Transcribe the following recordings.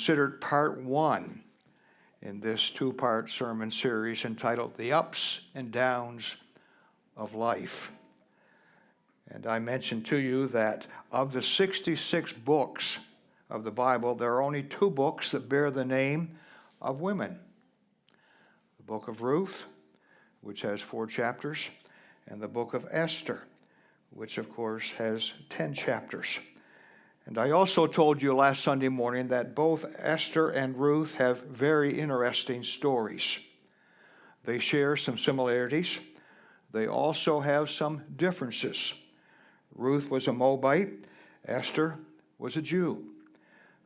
Considered part one in this two-part sermon series entitled The Ups and Downs of Life. And I mentioned to you that of the 66 books of the Bible, there are only two books that bear the name of women. The book of Ruth, which has 4 chapters, and the book of Esther, which of course has 10 chapters. And I also told you last Sunday morning that both Esther and Ruth have very interesting stories. They share some similarities. They also have some differences. Ruth was a Moabite. Esther was a Jew.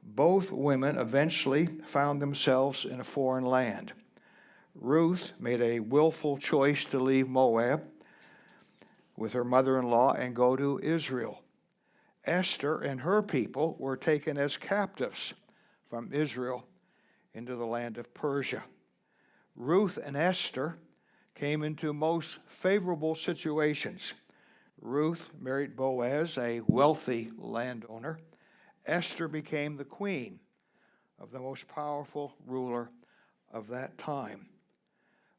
Both women eventually found themselves in a foreign land. Ruth made a willful choice to leave Moab with her mother-in-law and go to Israel. Esther and her people were taken as captives from Israel into the land of Persia. Ruth and Esther came into most favorable situations. Ruth married Boaz, a wealthy landowner. Esther became the queen of the most powerful ruler of that time.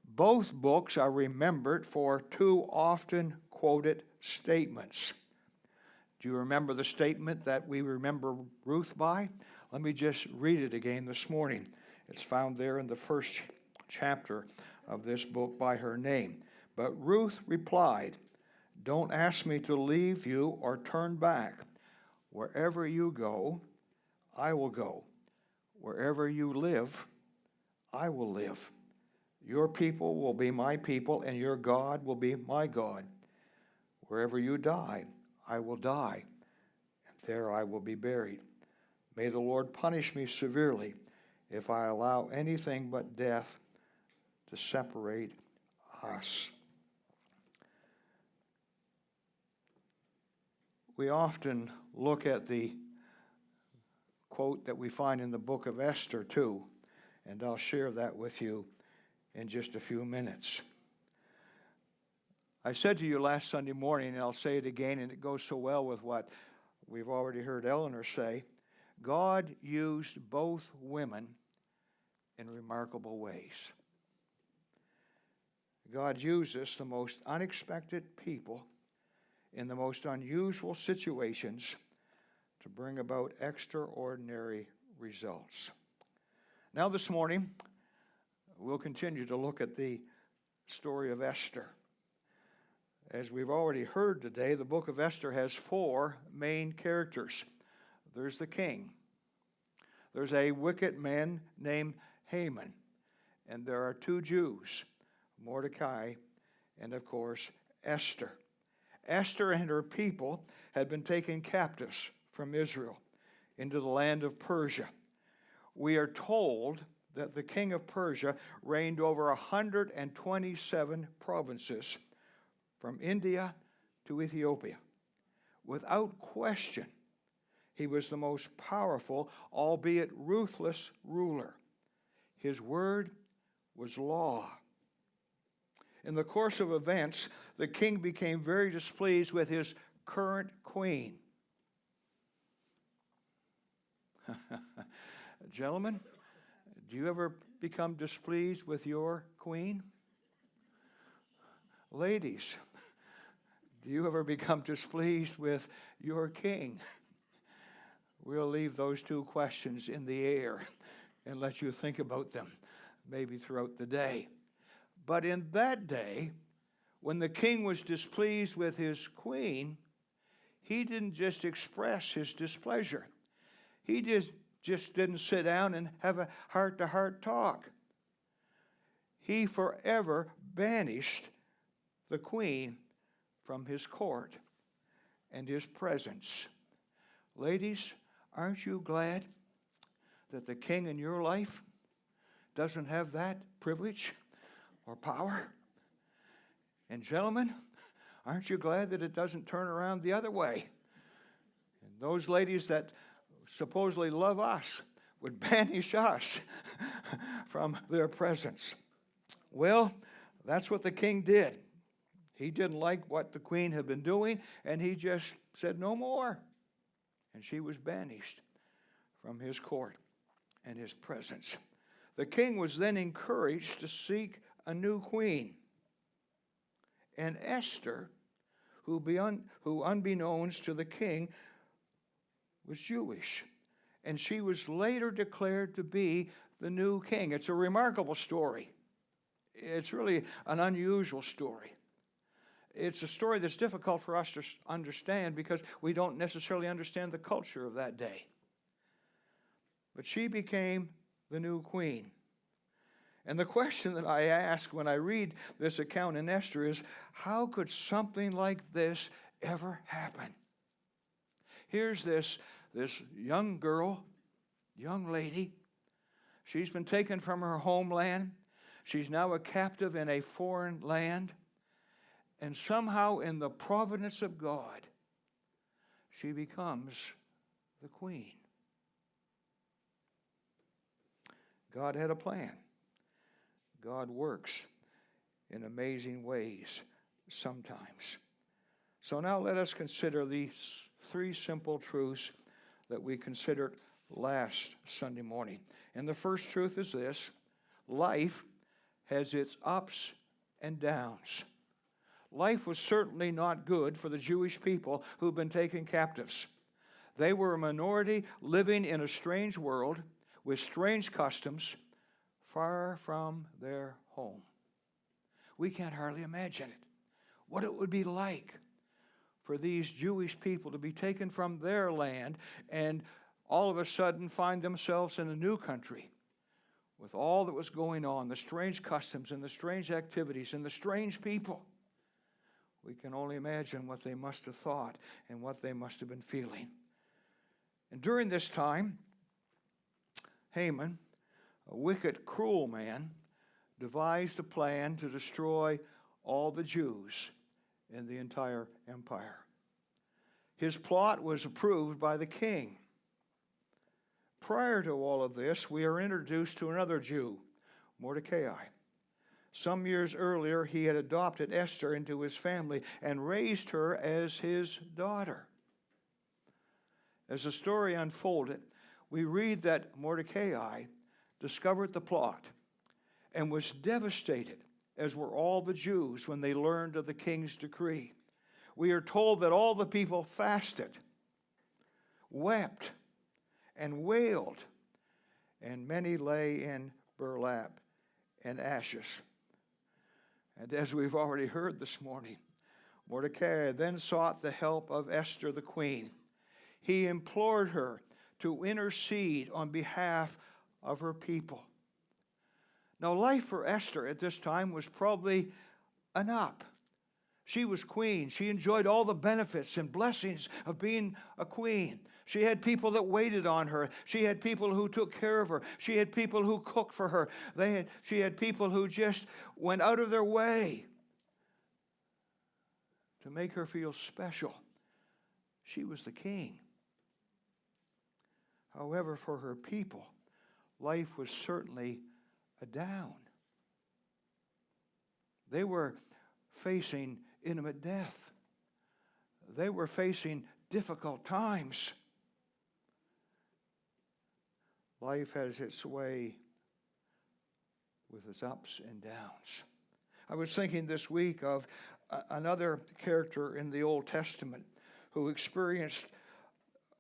Both books are remembered for 2 often quoted statements. Do you remember the statement that we remember Ruth by? Let me just read it again this morning. It's found there in the first chapter of this book by her name. But Ruth replied, "Don't ask me to leave you or turn back. Wherever you go, I will go. Wherever you live, I will live. Your people will be my people, and your God will be my God. Wherever you die, I will die, and there I will be buried. May the Lord punish me severely if I allow anything but death to separate us." We often look at the quote that we find in the book of Esther too, and I'll share that with you in just a few minutes. I said to you last Sunday morning, and I'll say it again, and it goes so well with what we've already heard Eleanor say, God used both women in remarkable ways. God uses the most unexpected people in the most unusual situations to bring about extraordinary results. Now this morning, we'll continue to look at the story of Esther. As we've already heard today, the book of Esther has 4 main characters. There's the king. There's a wicked man named Haman. And there are 2 Jews, Mordecai and, of course, Esther. Esther and her people had been taken captives from Israel into the land of Persia. We are told that the king of Persia reigned over 127 provinces from India to Ethiopia. Without question, he was the most powerful, albeit ruthless, ruler. His word was law. In the course of events, the king became very displeased with his current queen. Gentlemen, do you ever become displeased with your queen? Ladies, do you ever become displeased with your king? We'll leave those 2 questions in the air and let you think about them maybe throughout the day. But in that day, when the king was displeased with his queen, he didn't just express his displeasure. He just didn't sit down and have a heart-to-heart talk. He forever banished the queen from his court and his presence. Ladies, aren't you glad that the king in your life doesn't have that privilege or power? And gentlemen, aren't you glad that it doesn't turn around the other way? And those ladies that supposedly love us would banish us from their presence. Well, that's what the king did. He didn't like what the queen had been doing, and he just said no more. And she was banished from his court. and his presence. The king was then encouraged to seek a new queen. And Esther, who unbeknownst to the king, was Jewish. And she was later declared to be the new king. It's a remarkable story. It's really an unusual story. It's a story that's difficult for us to understand because we don't necessarily understand the culture of that day. But she became the new queen. And the question that I ask when I read this account in Esther is, how could something like this ever happen? Here's this young girl, young lady. She's been taken from her homeland. She's now a captive in a foreign land. And somehow in the providence of God, she becomes the queen. God had a plan. God works in amazing ways sometimes. So now let us consider these three simple truths that we considered last Sunday morning. And the first truth is this: life has its ups and downs. Life was certainly not good for the Jewish people who've been taken captives. They were a minority living in a strange world with strange customs, far from their home. We can't hardly imagine it, what it would be like for these Jewish people to be taken from their land and all of a sudden find themselves in a new country with all that was going on, the strange customs and the strange activities and the strange people. We can only imagine what they must have thought and what they must have been feeling. And during this time, Haman, a wicked, cruel man, devised a plan to destroy all the Jews in the entire empire. His plot was approved by the king. Prior to all of this, we are introduced to another Jew, Mordecai. Some years earlier, he had adopted Esther into his family and raised her as his daughter. As the story unfolded, we read that Mordecai discovered the plot and was devastated, as were all the Jews when they learned of the king's decree. We are told that all the people fasted, wept, and wailed, and many lay in burlap and ashes. And as we've already heard this morning, Mordecai then sought the help of Esther the queen. He implored her to intercede on behalf of her people. Now, life for Esther at this time was probably an up. She was queen. She enjoyed all the benefits and blessings of being a queen. She had people that waited on her. She had people who took care of her. She had people who cooked for her. She had people who just went out of their way to make her feel special. She was the king. However, for her people, life was certainly a down. They were facing imminent death. They were facing difficult times. Life has its way with its ups and downs. I was thinking this week of another character in the Old Testament who experienced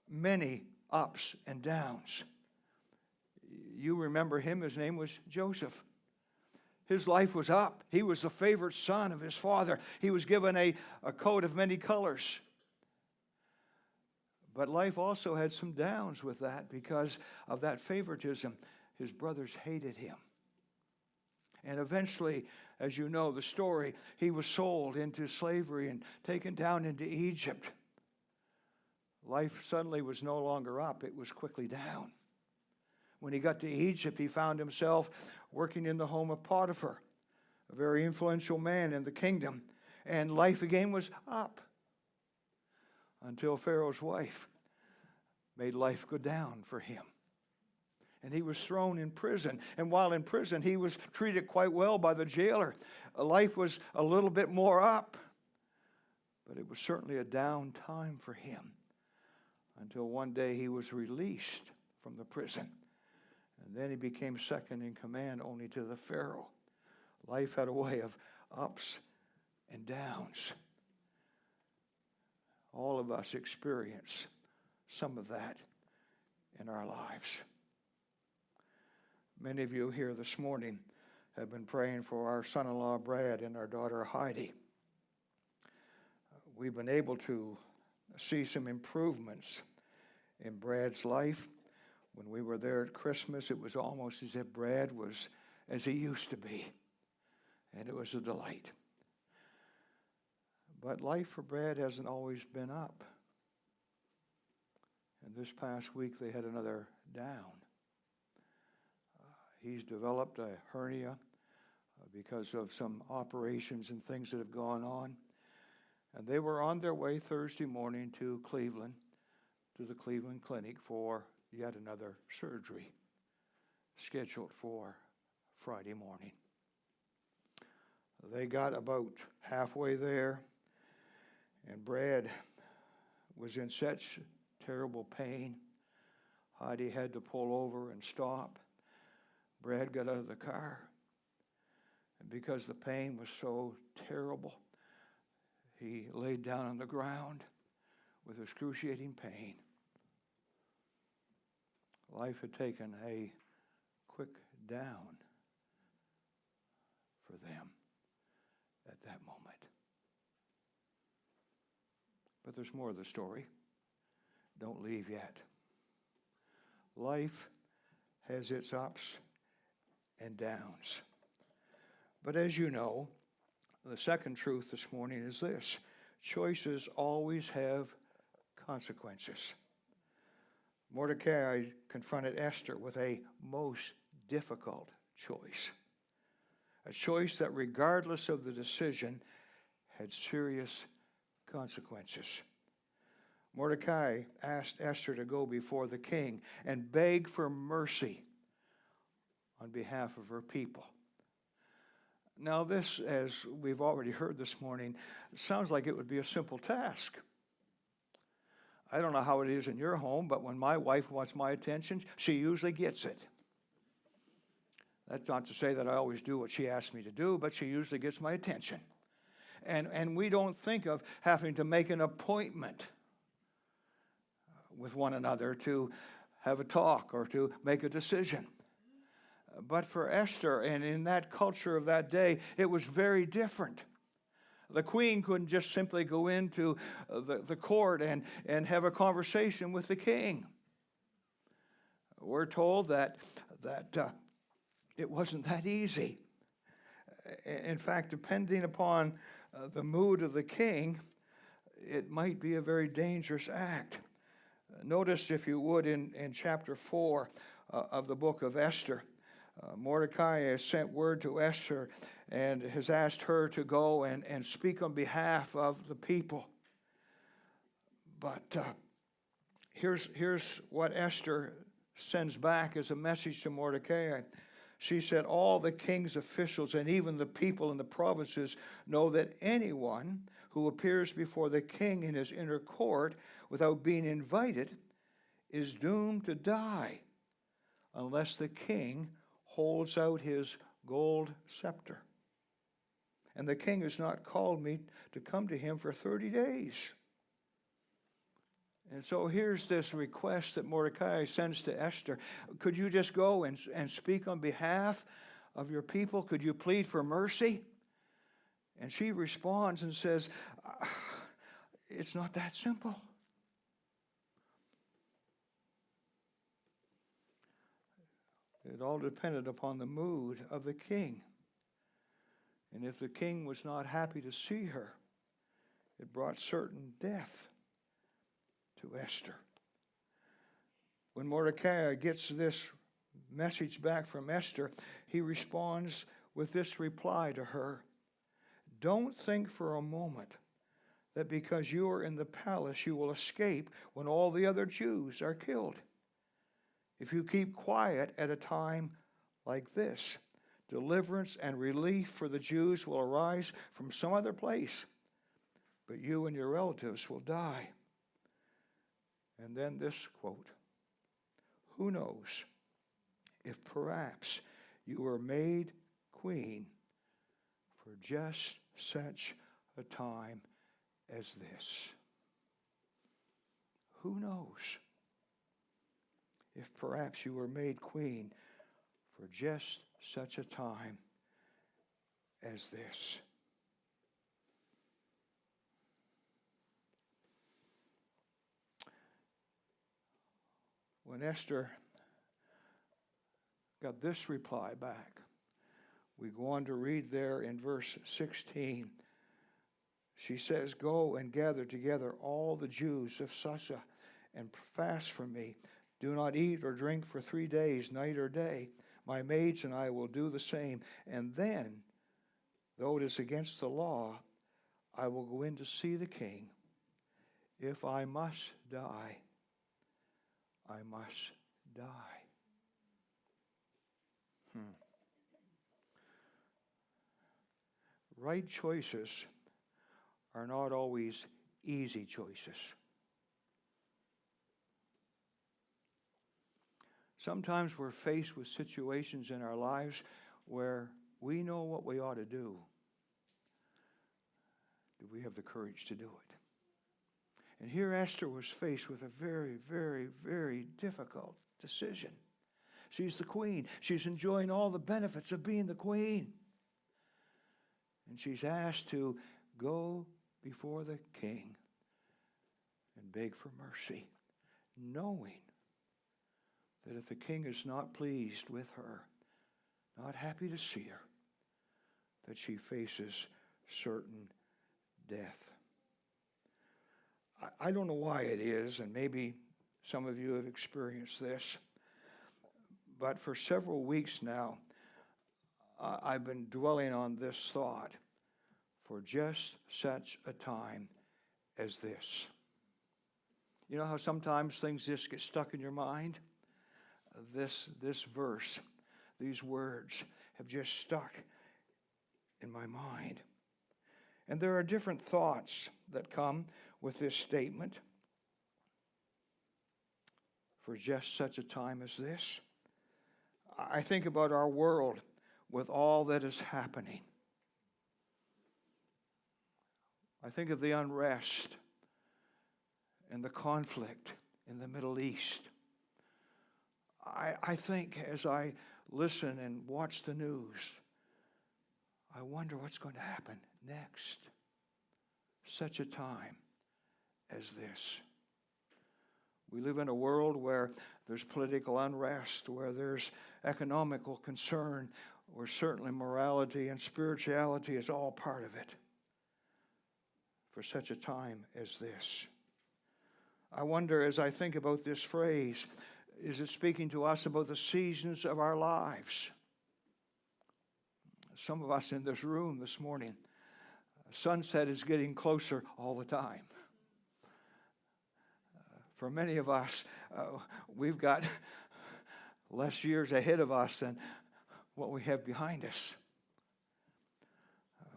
many ups and downs. You remember him. His name was Joseph. His life was up. He was the favorite son of his father. He was given a coat of many colors. But life also had some downs with that because of that favoritism. His brothers hated him. And eventually, as you know the story, he was sold into slavery and taken down into Egypt. Life suddenly was no longer up. It was quickly down. When he got to Egypt, he found himself working in the home of Potiphar, a very influential man in the kingdom. And life again was up until Pharaoh's wife made life go down for him. And he was thrown in prison. And while in prison, he was treated quite well by the jailer. Life was a little bit more up, but it was certainly a down time for him until one day he was released from the prison. And then he became second in command only to the Pharaoh. Life had a way of ups and downs. All of us experience some of that in our lives. Many of you here this morning have been praying for our son-in-law Brad and our daughter Heidi. We've been able to see some improvements in Brad's life. When we were there at Christmas, it was almost as if Brad was as he used to be, and it was a delight. But life for Brad hasn't always been up. And this past week, they had another down. He's developed a hernia because of some operations and things that have gone on. And they were on their way Thursday morning to Cleveland, to the Cleveland Clinic for yet another surgery scheduled for Friday morning. They got about halfway there, and Brad was in such terrible pain. Heidi had to pull over and stop. Brad got out of the car, and because the pain was so terrible, he laid down on the ground with excruciating pain. Life had taken a quick down for them at that moment. But there's more of the story. Don't leave yet. Life has its ups and downs. But as you know, the second truth this morning is this: choices always have consequences. Mordecai confronted Esther with a most difficult choice. A choice that, regardless of the decision, had serious consequences. Mordecai asked Esther to go before the king and beg for mercy on behalf of her people. Now this, as we've already heard this morning, sounds like it would be a simple task. I don't know how it is in your home, but when my wife wants my attention, she usually gets it. That's not to say that I always do what she asks me to do, but she usually gets my attention. And we don't think of having to make an appointment with one another to have a talk or to make a decision. But for Esther, and in that culture of that day, it was very different. The queen couldn't just simply go into the court and have a conversation with the king. We're told that it wasn't that easy. In fact, depending upon the mood of the king, it might be a very dangerous act. Notice, if you would, in chapter 4 of the book of Esther, Mordecai has sent word to Esther and has asked her to go and speak on behalf of the people. But here's what Esther sends back as a message to Mordecai. She said, all the king's officials and even the people in the provinces know that anyone who appears before the king in his inner court without being invited is doomed to die unless the king holds out his gold scepter. And the king has not called me to come to him for 30 days. And so here's this request that Mordecai sends to Esther. Could you just go and speak on behalf of your people? Could you plead for mercy? And she responds and says, it's not that simple. It all depended upon the mood of the king. And if the king was not happy to see her, it brought certain death to Esther. When Mordecai gets this message back from Esther, he responds with this reply to her: don't think for a moment that because you are in the palace you will escape when all the other Jews are killed. If you keep quiet at a time like this, deliverance and relief for the Jews will arise from some other place, but you and your relatives will die. And then this quote: who knows? if perhaps you were made queen for just such a time as this. Who knows? If perhaps you were made queen for just such a time as this. When Esther got this reply back, we go on to read there in verse 16. She says, "Go and gather together all the Jews of Susa and fast for me. Do not eat or drink for 3 days, night or day. My maids and I will do the same. And then, though it is against the law, I will go in to see the king. If I must die, I must die." Right choices are not always easy choices. Sometimes we're faced with situations in our lives where we know what we ought to do. Do we have the courage to do it? And here Esther was faced with a very, very, very difficult decision. She's the queen. She's enjoying all the benefits of being the queen. And she's asked to go before the king and beg for mercy, knowing that if the king is not pleased with her, not happy to see her, that she faces certain death. I don't know why it is, and maybe some of you have experienced this, but for several weeks now, I've been dwelling on this thought: for just such a time as this. You know how sometimes things just get stuck in your mind? This verse, these words have just stuck in my mind. And there are different thoughts that come with this statement. For just such a time as this. I think about our world with all that is happening. I think of the unrest and the conflict in the Middle East. I think as I listen and watch the news, I wonder what's going to happen next. Such a time as this. We live in a world where there's political unrest, where there's economical concern, where certainly morality and spirituality is all part of it. For such a time as this. I wonder, as I think about this phrase, is it speaking to us about the seasons of our lives? Some of us in this room this morning, sunset is getting closer all the time. For many of us, we've got less years ahead of us than what we have behind us.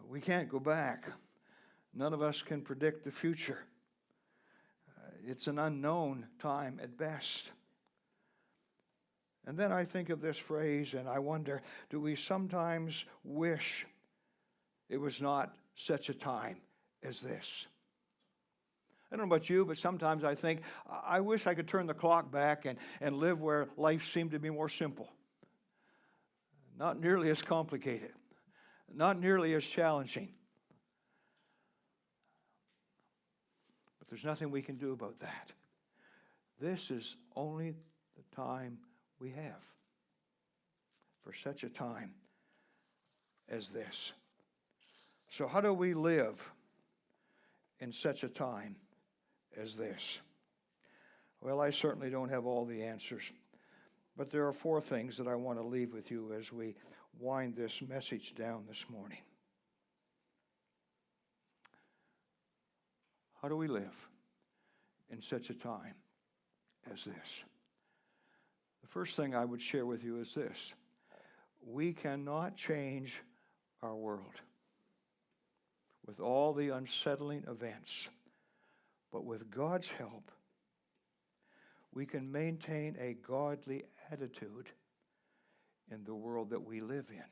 We can't go back. None of us can predict the future. It's an unknown time at best. And then I think of this phrase and I wonder, do we sometimes wish it was not such a time as this? I don't know about you, but sometimes I think, I wish I could turn the clock back and live where life seemed to be more simple. Not nearly as complicated. Not nearly as challenging. But there's nothing we can do about that. This is only the time we have. For such a time as this. So how do we live in such a time as this? Well, I certainly don't have all the answers, but there are 4 things that I want to leave with you as we wind this message down this morning. How do we live in such a time as this? The first thing I would share with you is this: we cannot change our world with all the unsettling events. But with God's help, we can maintain a godly attitude in the world that we live in.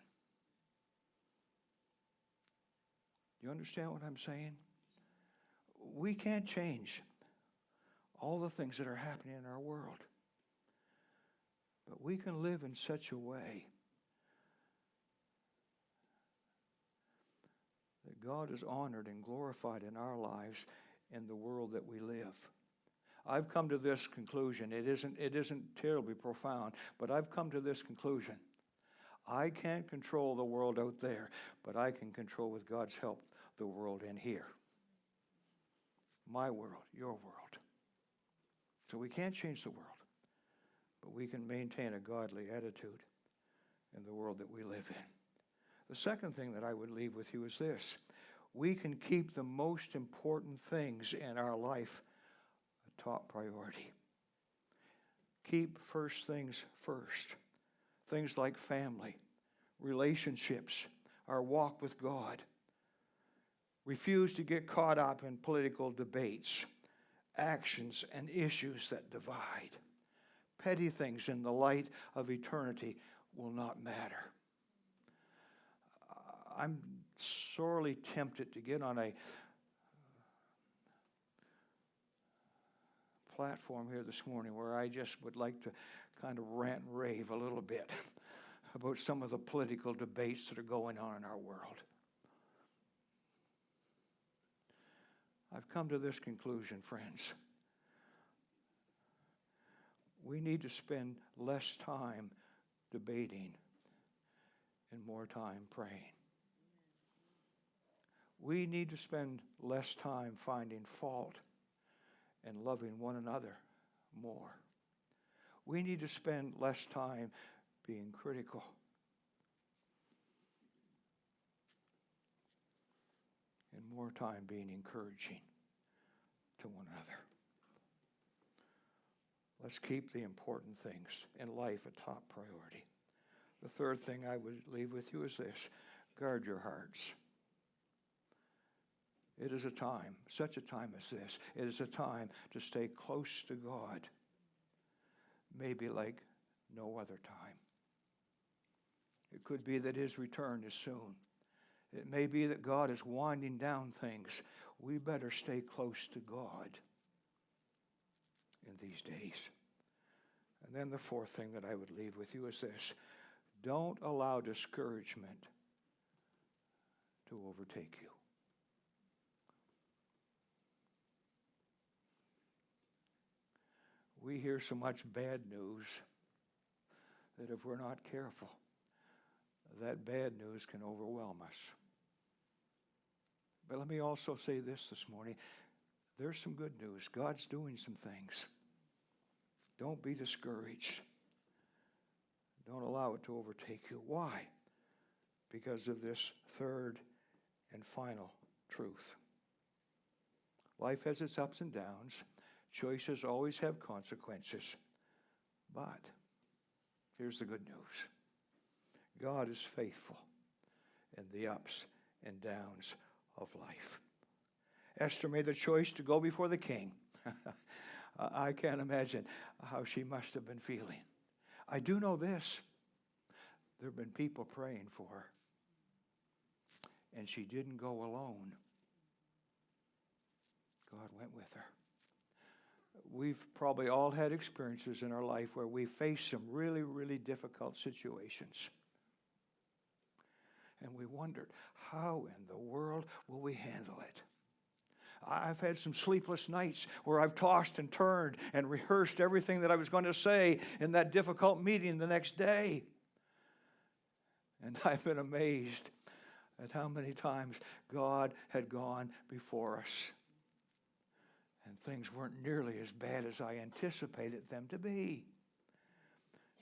Do you understand what I'm saying? We can't change all the things that are happening in our world. But we can live in such a way that God is honored and glorified in our lives in the world that we live. I've come to this conclusion. It isn't terribly profound, but I've come to this conclusion. I can't control the world out there, but I can control, with God's help, the world in here. My world, your world. So we can't change the world, but we can maintain a godly attitude in the world that we live in. The second thing that I would leave with you is this. We can keep the most important things in our life a top priority. Keep first things first. Things like family, relationships, our walk with God. Refuse to get caught up in political debates, actions and issues that divide. Petty things in the light of eternity will not matter. I'm sorely tempted to get on a platform here this morning where I just would like to kind of rant and rave a little bit about some of the political debates that are going on in our world. I've come to this conclusion, friends. We need to spend less time debating and more time praying. We need to spend less time finding fault and loving one another more. We need to spend less time being critical. And more time being encouraging to one another. Let's keep the important things in life a top priority. The third thing I would leave with you is this. Guard your hearts. It is a time, such a time as this, it is a time to stay close to God, maybe like no other time. It could be that His return is soon. It may be that God is winding down things. We better stay close to God in these days. And then the fourth thing that I would leave with you is this. Don't allow discouragement to overtake you. We hear so much bad news that if we're not careful, that bad news can overwhelm us. But let me also say this morning. There's some good news. God's doing some things. Don't be discouraged. Don't allow it to overtake you. Why? Because of this third and final truth. Life has its ups and downs. Choices always have consequences. But here's the good news. God is faithful in the ups and downs of life. Esther made the choice to go before the king. I can't imagine how she must have been feeling. I do know this. There have been people praying for her. And she didn't go alone. God went with her. We've probably all had experiences in our life where we face some really, really difficult situations. And we wondered, how in the world will we handle it? I've had some sleepless nights where I've tossed and turned and rehearsed everything that I was going to say in that difficult meeting the next day. And I've been amazed at how many times God had gone before us. And things weren't nearly as bad as I anticipated them to be.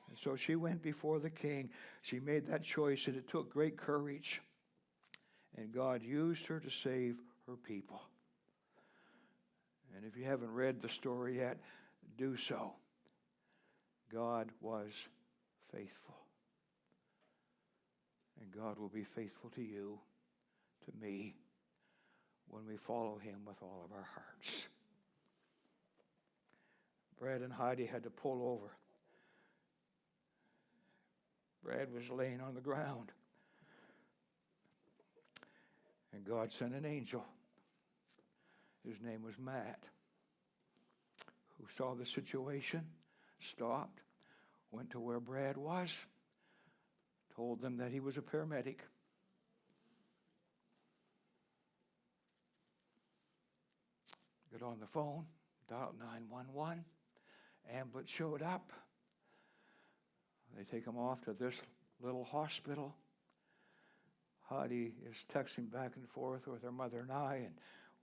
And so she went before the king. She made that choice, and it took great courage. And God used her to save her people. And if you haven't read the story yet, do so. God was faithful. And God will be faithful to you, to me, when we follow Him with all of our hearts. Brad and Heidi had to pull over Brad was laying on the ground. And God sent an angel. His name was Matt, who saw the situation, stopped, went to where Brad was, told them that he was a paramedic. Got on the phone, dialed 911. Ambulance showed up. They take him off to this little hospital. Hattie is texting back and forth with her mother and I, and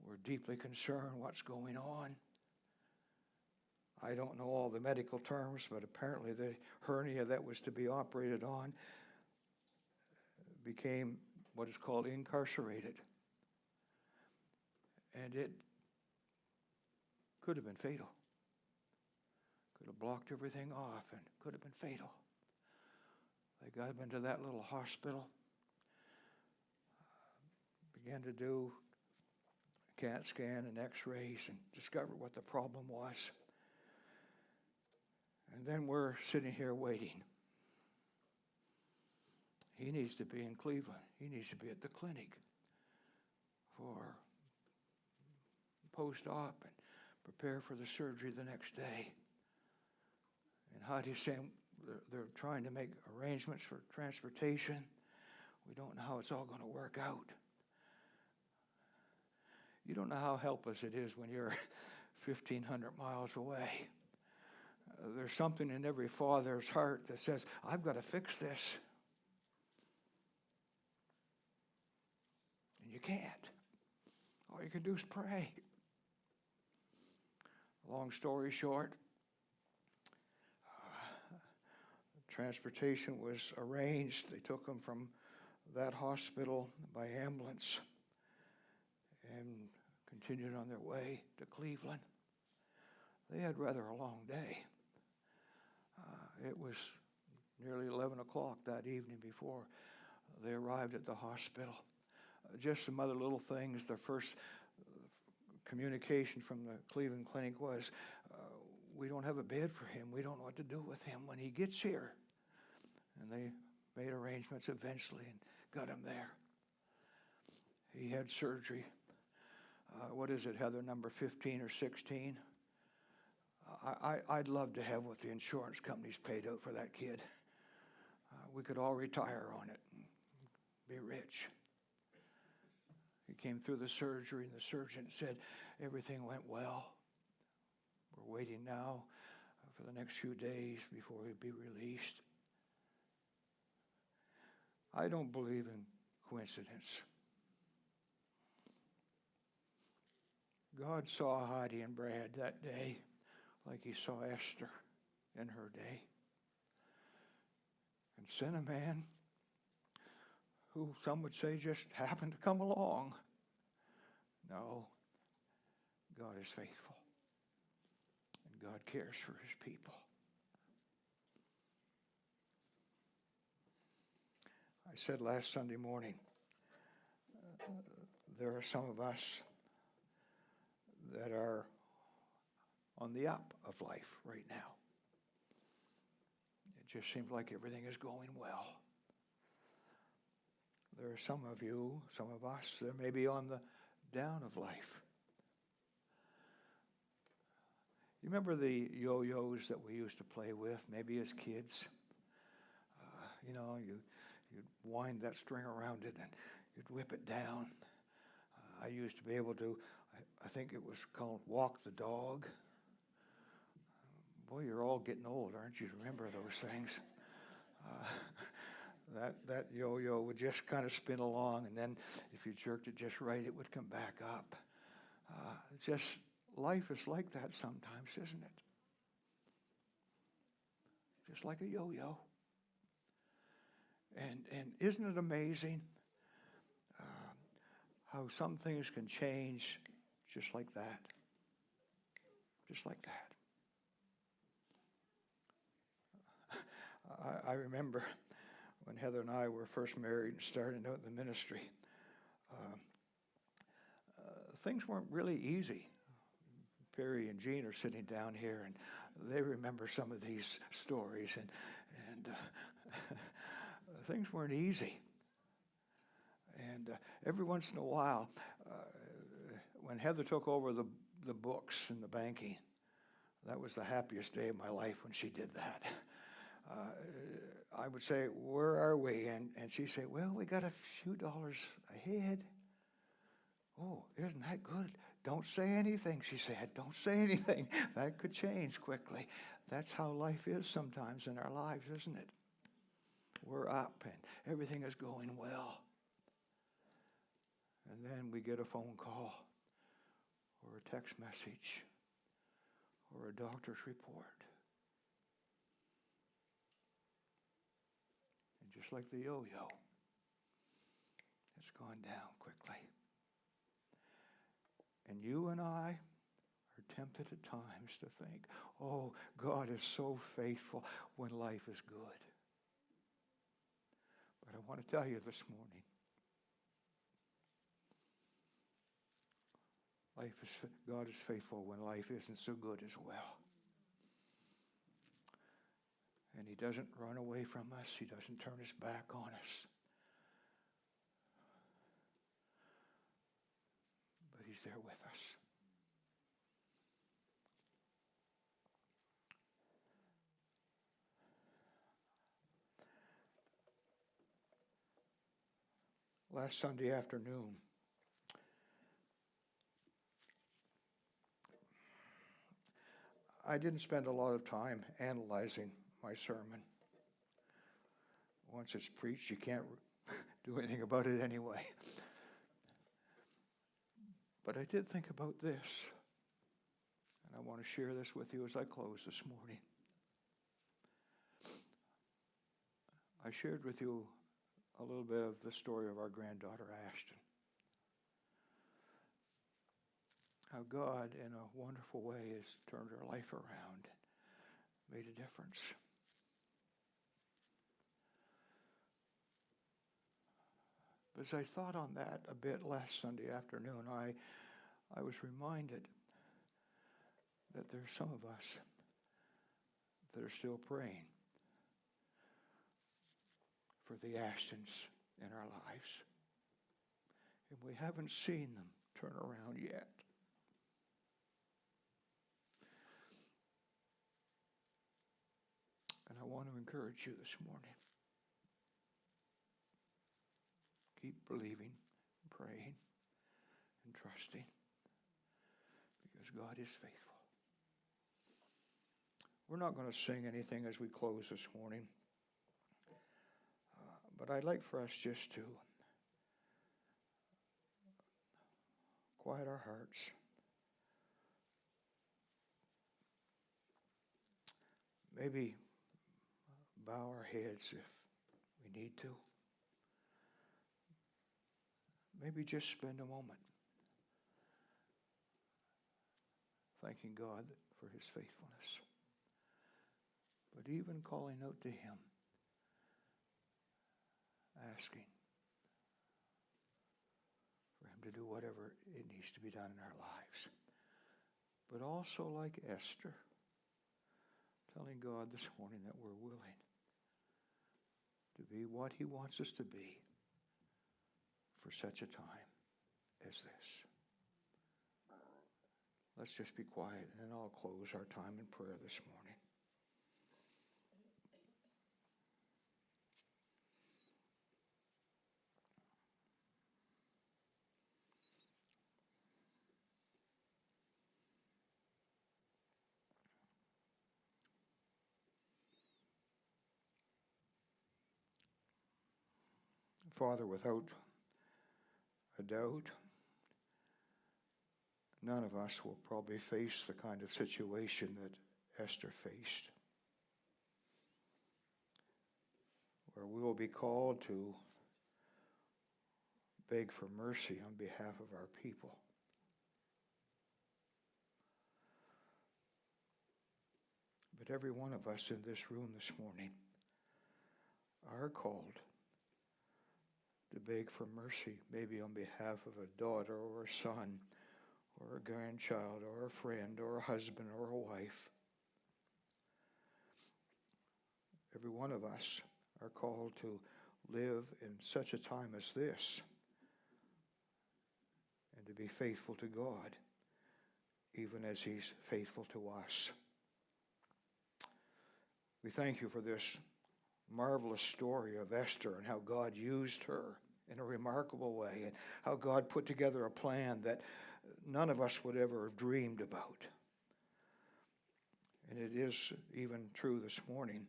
we're deeply concerned what's going on. I don't know all the medical terms, but apparently the hernia that was to be operated on became what is called incarcerated. And it could have been fatal. Could have blocked everything off and could have been fatal. They got him into that little hospital, began to do a CAT scan and x-rays and discover what the problem was. And then we're sitting here waiting. He needs to be in Cleveland. He needs to be at the clinic for post-op and prepare for the surgery the next day. And Hattie's saying they're trying to make arrangements for transportation. We don't know how it's all going to work out. You don't know how helpless it is when you're 1,500 miles away. There's something in every father's heart that says, I've got to fix this. And you can't. All you can do is pray. Long story short, transportation was arranged. They took him from that hospital by ambulance and continued on their way to Cleveland. They had rather a long day. It was nearly 11 o'clock that evening before they arrived at the hospital. Just some other little things. Their first communication from the Cleveland Clinic was, we don't have a bed for him. We don't know what to do with him when he gets here. And they made arrangements eventually and got him there. He had surgery. What is it, Heather, number 15 or 16? I'd love to have what the insurance companies paid out for that kid. We could all retire on it and be rich. He came through the surgery, and the surgeon said everything went well. We're waiting now for the next few days before he'll be released. I don't believe in coincidence. God saw Heidi and Brad that day like he saw Esther in her day, and sent a man who some would say just happened to come along. No, God is faithful, and God cares for his people. I said last Sunday morning, there are some of us that are on the up of life right now. It just seems like everything is going well. There are some of you, some of us, that may be on the down of life. You remember the yo-yos that we used to play with, maybe as kids? You'd wind that string around it and you'd whip it down. I used to be able to, I think it was called walk the dog. Boy, you're all getting old, aren't you? Remember those things? That yo-yo would just kind of spin along, and then if you jerked it just right, it would come back up. Just life is like that sometimes, isn't it? Just like a yo-yo. And isn't it amazing how some things can change just like that? Just like that. I remember when Heather and I were first married and starting out in the ministry, things weren't really easy. Perry and Jean are sitting down here, and they remember some of these stories. And things weren't easy. And every once in a while, when Heather took over the books and the banking, that was the happiest day of my life when she did that. I would say, where are we? And she'd say, well, we got a few dollars ahead. Oh, isn't that good? Don't say anything, she said. Don't say anything. That could change quickly. That's how life is sometimes in our lives, isn't it? We're up and everything is going well. And then we get a phone call or a text message or a doctor's report. And just like the yo-yo, it's gone down quickly. And you and I are tempted at times to think, oh, God is so faithful when life is good. But I want to tell you this morning, God is faithful when life isn't so good as well. And he doesn't run away from us. He doesn't turn his back on us. But he's there with us. Last Sunday afternoon, I didn't spend a lot of time analyzing my sermon. Once it's preached, you can't do anything about it anyway. But I did think about this, and I want to share this with you as I close this morning. I shared with you a little bit of the story of our granddaughter, Ashton. How God, in a wonderful way, has turned her life around, made a difference. But as I thought on that a bit last Sunday afternoon, I was reminded that there's some of us that are still praying for the Ashtons in our lives. And we haven't seen them turn around yet. And I want to encourage you this morning. Keep believing, praying, and trusting, because God is faithful. We're not going to sing anything as we close this morning, but I'd like for us just to quiet our hearts, maybe bow our heads if we need to. Maybe just spend a moment thanking God for his faithfulness. But even calling out to him, asking for him to do whatever it needs to be done in our lives. But also like Esther, telling God this morning that we're willing to be what he wants us to be for such a time as this. Let's just be quiet, and then I'll close our time in prayer this morning. Father, without a doubt, none of us will probably face the kind of situation that Esther faced, where we will be called to beg for mercy on behalf of our people. But every one of us in this room this morning are called to beg for mercy, maybe on behalf of a daughter or a son or a grandchild or a friend or a husband or a wife. Every one of us are called to live in such a time as this and to be faithful to God, even as He's faithful to us. We thank you for this marvelous story of Esther and how God used her in a remarkable way, and how God put together a plan that none of us would ever have dreamed about. And it is even true this morning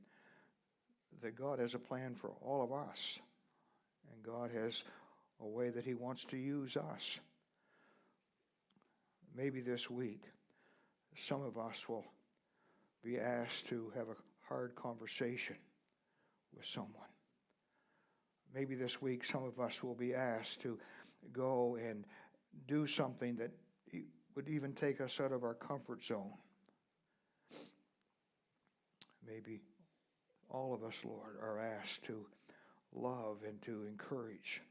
that God has a plan for all of us, and God has a way that He wants to use us. Maybe this week, some of us will be asked to have a hard conversation with someone. Maybe this week, some of us will be asked to go and do something that would even take us out of our comfort zone. Maybe all of us, Lord, are asked to love and to encourage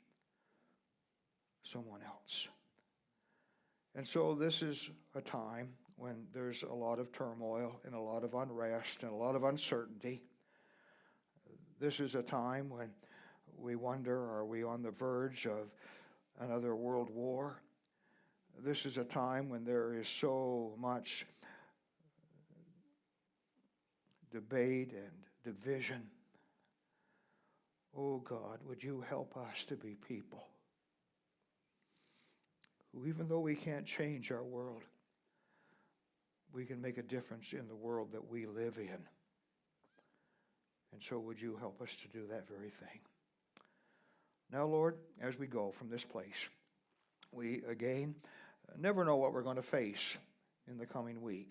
someone else. And so this is a time when there's a lot of turmoil and a lot of unrest and a lot of uncertainty. This is a time when we wonder, are we on the verge of another world war? This is a time when there is so much debate and division. Oh God, would you help us to be people who, even though we can't change our world, we can make a difference in the world that we live in. And so would you help us to do that very thing? Now, Lord, as we go from this place, we again never know what we're going to face in the coming week.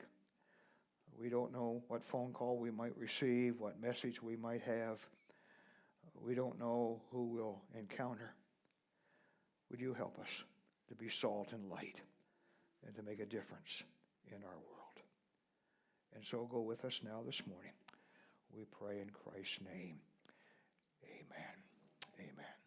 We don't know what phone call we might receive, what message we might have. We don't know who we'll encounter. Would you help us to be salt and light and to make a difference in our world? And so go with us now this morning. We pray in Christ's name. Amen. Amen.